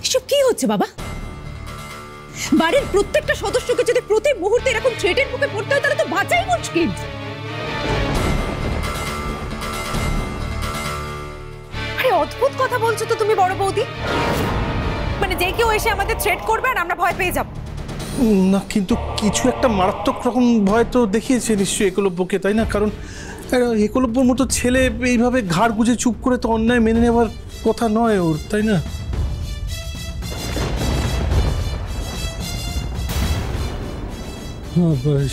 এসব কি হচ্ছে বাবা? বাড়ির প্রত্যেকটা সদস্যকে যদি প্রতি মুহূর্তে এরকম থ্রেটের মুখে পড়তে হয় তাহলে তো বাঁচাই মুশকিল। আরে অদ্ভুত কথা বলছো তো তুমি বড় বৌদি। মানে যে কেউ এসে আমাদের থ্রেট করবে আর আমরা ভয় পেয়ে যাব। না, কিন্তু কিছু একটা মারাত্মক রকম ভয় তো দেখিয়েছে নিশ্চয়ই একলব্যকে, তাই না? কারণ একলব্যর মতো ছেলে এইভাবে ঘাড় গুজে চুপ করে তো অন্যায় মেনে নেওয়ার কথা নয় ওর, তাই না?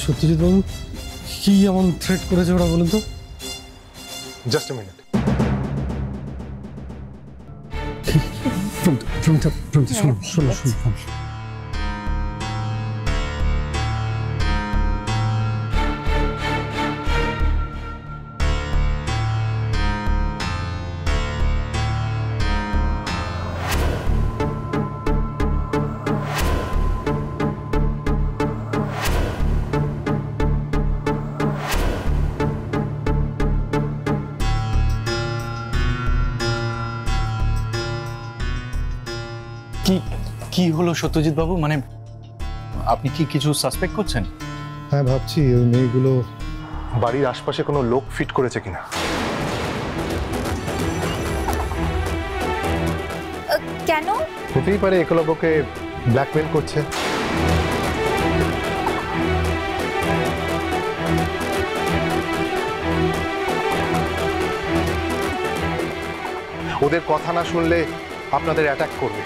সত্যজিৎ বাবু কি এমন থ্রেট করেছে ওরা বলুন তো? Just a minute. শোনো কি হলো সত্যজিৎ বাবু? মানে আপনি কি কিছু সাসপেক্ট করছেন? হ্যাঁ, ভাবছি ওই মেয়েগুলো বাড়ির আশপাশে কোনো লোক ফিট করেছে কিনা। কেন? হতেই পারে একলব্যকে ব্ল্যাকমেল করছে। ওদের কথা না শুনলে আপনাদের অ্যাটাক করবে।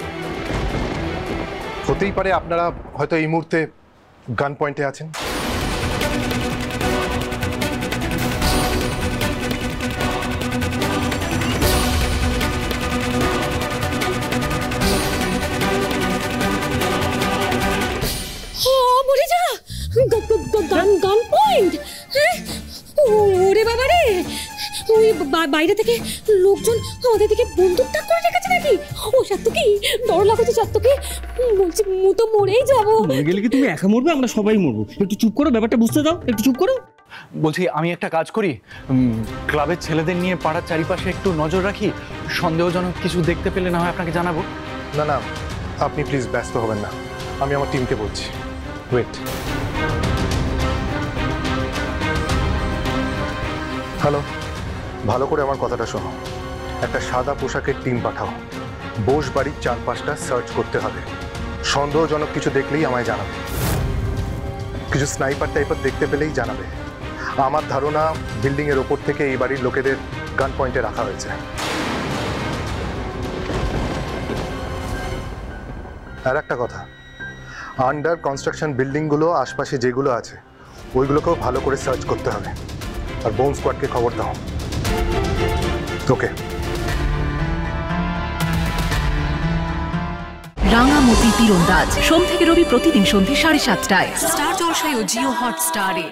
হতেই পারে আপনারা হয়তো এই মুহূর্তে গান পয়েন্টে আছেন। মরে যা গান পয়েন্ট। ওরে বাবা রে, ওই বাইরে থেকে লোকজন আমাদের দিকে বন্দুক তাক করে রেখেছে নাকি? ও সাত্তুকি, ডর লাগছে সাত্তুকি, বলছি মু তো মরেই যাবো। মরে গেলে কি তুমি একা মরবে? আমরা সবাই মরবো। একটু চুপ করো, ব্যাপারটা বুঝতে দাও, একটু চুপ করো। বলছি আমি একটা কাজ করি, ক্লাবের ছেলেদের নিয়ে পাড়ার চারিপাশে একটু নজর রাখি, সন্দেহজনক কিছু দেখতে পেলে না হয় আপনাকে জানাবো। না না, আপনি প্লিজ ব্যস্ত হবেন না, আমি আমার টিমকে বলছি। ওয়েট। হ্যালো, ভালো করে আমার কথাটা শোনো। একটা সাদা পোশাকের টিম পাঠাও। বোস বাড়ির চারপাশটা সার্চ করতে হবে। সন্দেহজনক কিছু দেখলেই আমায় জানাবে। কিছু স্নাইপার টাইপার দেখতে পেলেই জানাবে। আমার ধারণা বিল্ডিং এর ওপর থেকে এই বাড়ির লোকেদের গান পয়েন্টে রাখা হয়েছে। আর একটা কথা, আন্ডার কনস্ট্রাকশন বিল্ডিংগুলো আশপাশে যেগুলো আছে ওইগুলোকেও ভালো করে সার্চ করতে হবে। আর বোন স্কোয়াডকে খবর দাও। ওকে। রাঙামতি তীরন্দাজ সোম থেকে রবি প্রতিদিন সন্ধ্যে 7:30টায় স্টার জলসায় ও জিও হটস্টারে।